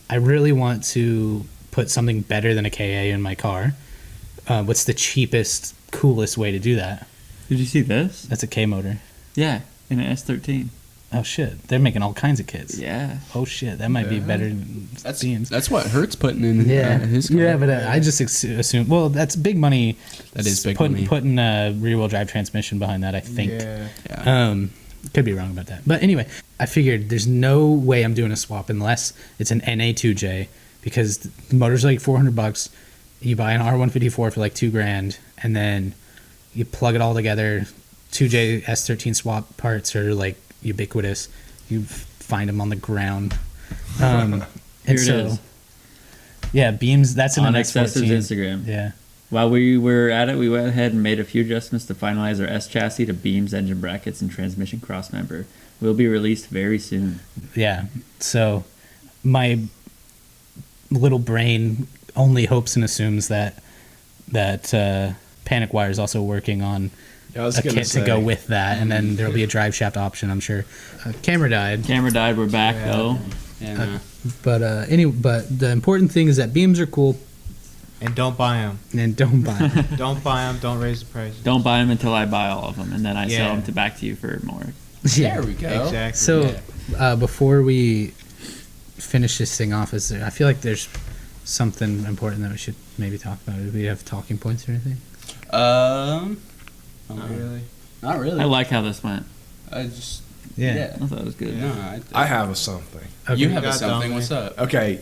I really want to put something better than a KA in my car. What's the cheapest, coolest way to do that? Did you see this? That's a K motor. Yeah, in an S13. Oh shit, they're making all kinds of kits. Yeah. Oh shit, that might be better than beams. That's what Hertz putting in his car. Yeah, but I just assume. Well, that's big money. That is big putting, money. Putting a rear-wheel drive transmission behind that, I think. Yeah. Yeah. Could be wrong about that. But anyway, I figured there's no way I'm doing a swap unless it's an NA2J, because the motor's like $400. You buy an R154 for like $2,000, and then you plug it all together. 2J S13 swap parts are like ubiquitous. You find them on the ground. And Here it so, is. yeah, beams. That's an On S14. Excessive's Instagram. Yeah. While we were at it, we went ahead and made a few adjustments to finalize our S chassis to beams, engine brackets, and transmission crossmember. Will be released very soon. Yeah. So my little brain only hopes and assumes that Panic Wire is also working on I was a gonna kit say, to go with that, and then there'll be a drive shaft option, I'm sure. Camera died, Camera died. We're back Yeah. though. Yeah. but but the important thing is that beams are cool, And don't buy them. and don't buy 'em. Don't buy them. Don't raise the prices. Don't buy them until I buy all of them, and then I sell Yeah. them back to you for more. Yeah. There we go. Exactly. So before we finish this thing off, I feel like there's something important that we should maybe talk about. Do we have talking points or anything? Not really. Not really. I like how this went. I just Yeah. I thought it was good. No, I have something. Okay. You have got something. Dominic. What's up? Okay,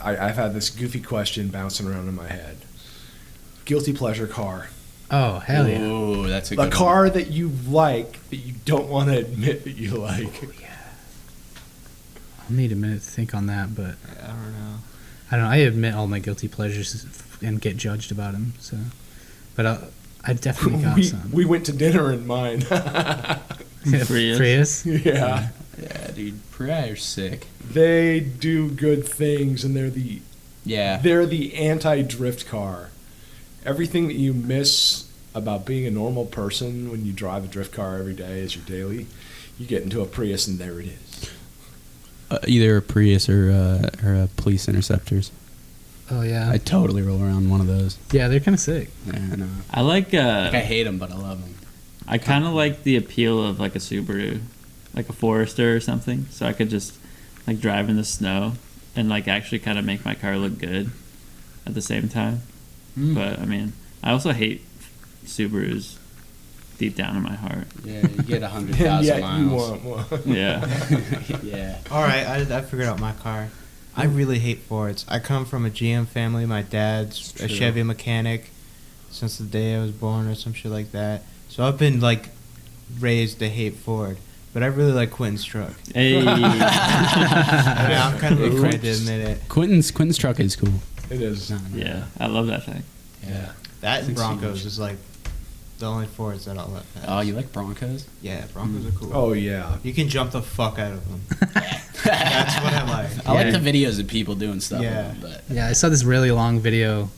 I've had this goofy question bouncing around in my head. Guilty pleasure car. Oh, hell yeah. Oh, that's a A good car that you like that you don't want to admit that you like. I'll need a minute to think on that, but I don't know. I don't know. I admit all my guilty pleasures and get judged about them. So, but I definitely got some. We went to dinner in mine. Prius. Yeah. Yeah, dude. Prius are sick. They do good things, and they're the Yeah. anti-drift car. Everything that you miss about being a normal person when you drive a drift car every day as your daily, you get into a Prius, and there it is. Either a Prius or a police interceptors. Oh yeah. I totally roll around one of those. Yeah, they're kind of sick. Yeah, I know. I like. Like, I hate them, but I love them. I kind of like the appeal of like a Subaru, like a Forester or something. So I could just like drive in the snow and like actually kind of make my car look good at the same time. But I mean, I also hate Subarus deep down in my heart. Yeah, you get And 100,000 yet miles. you want one. Yeah. Yeah. All right, I figured out my car. I really hate Fords. I come from a GM family. My dad's It's a true. Chevy mechanic since the day I was born or some shit like that. So I've been like raised to hate Ford. But I really like Quentin's truck. Hey. I'm kind of afraid to admit it. Quentin's truck is cool. It is. Yeah, I love that thing. Yeah. That and Six Broncos seats. is like the only Fords that I'll let pass. Oh, you like Broncos? Yeah, Broncos are cool. Oh, yeah. You can jump the fuck out of them. That's what I like. I like Yeah. the videos of people doing stuff. Yeah. With them, Yeah, I saw this really long video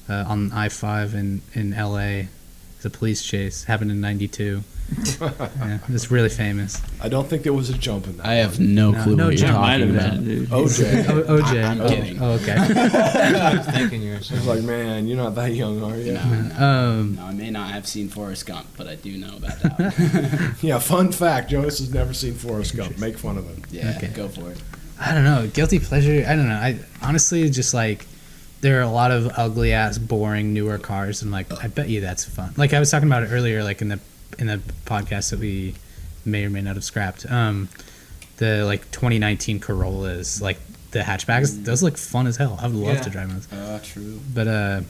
on I-5 in LA. the police chase happened in '92. Yeah, it's really famous. I don't think there was a jump in that. I have no clue no what you're jump. Might talking have about. been, dude. OJ. OJ. I'm kidding. Oh, okay. I was thinking you were I was saying. like, man, you're not that young, are you? No, I may not have seen Forrest Gump, but I do know about that one. Yeah, fun fact, Jonas has never seen Forrest Gump. Make fun of him. Yeah, Okay. go for it. I don't know. Guilty pleasure. I don't know. I honestly just like there are a lot of ugly ass, boring newer cars, and like I bet you that's fun. Like I was talking about it earlier, like in the podcast that we may or may not have scrapped. The like 2019 Corollas, like the hatchbacks, those look fun as hell. I would love to drive those. True. But I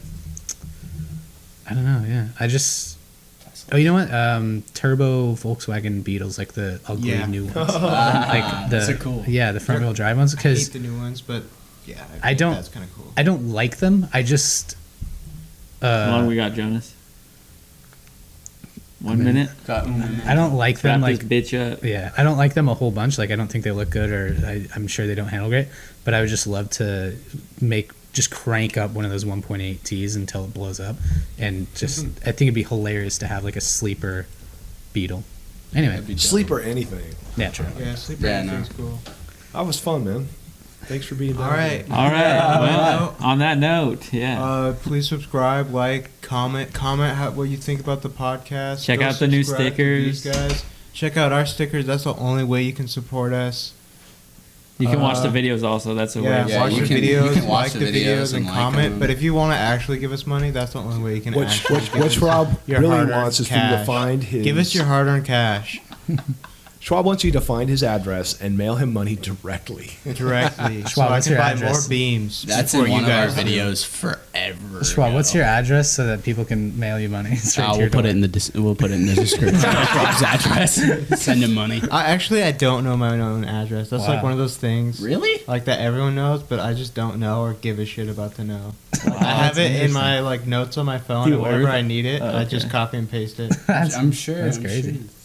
don't know. Yeah, I just. Oh, you know what? Turbo Volkswagen Beetles, like the ugly Yeah. new ones, like those are cool. Yeah, the front wheel drive ones. I Because hate the new ones, but yeah, I think don't- That's kind of cool. I don't like them. I just. How long we got, Jonas? 1 minute. I don't like them. Wrap Like this bitch up. yeah, I don't like them a whole bunch. Like I don't think they look good, or I'm sure they don't handle great. But I would just love to just crank up one of those 1.8 Ts until it blows up, and just I think it'd be hilarious to have like a sleeper Beetle. Anyway, Sleep or anything. yeah, true. Yeah, sleeper Yeah, no. anything's cool. That was fun, man. Thanks for being there. All right. All right. Well, on that note, yeah. Please subscribe, like, comment what you think about the podcast. Check Go out the new subscribe to these stickers. guys. Check out our stickers. That's the only way you can support us. You can watch the videos also. That's a Yeah, way. Yeah, watch you the can- you videos, can watch like the the videos, videos and and like comment. them. But if you want to actually give us money, that's the only way you can. What actually give us Schwab your really hard-earned wants is for you to cash. find his. Give us your hard-earned cash Schwab wants you to find his address and mail him money directly. directly, so Schwab, I what's can your buy address? more beams. That's before in one you of our guys do. videos forever. Schwab, what's ago. your address so that people can mail you money? Straight to We'll your put door? it in the we'll put it in the description. Schwab's address. Send him money. I don't know my own address. That's like Wow. one of those things. Really? Like that everyone knows, but I just don't know or give a shit about to know. I have that's it in interesting. my like notes on my phone, You and whenever order? I need it, Oh, I just okay. copy and paste it. I'm sure. That's I'm crazy. sure it's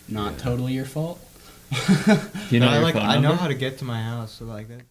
not totally your fault. You know But your phone I know number? how to get to my house, so like that.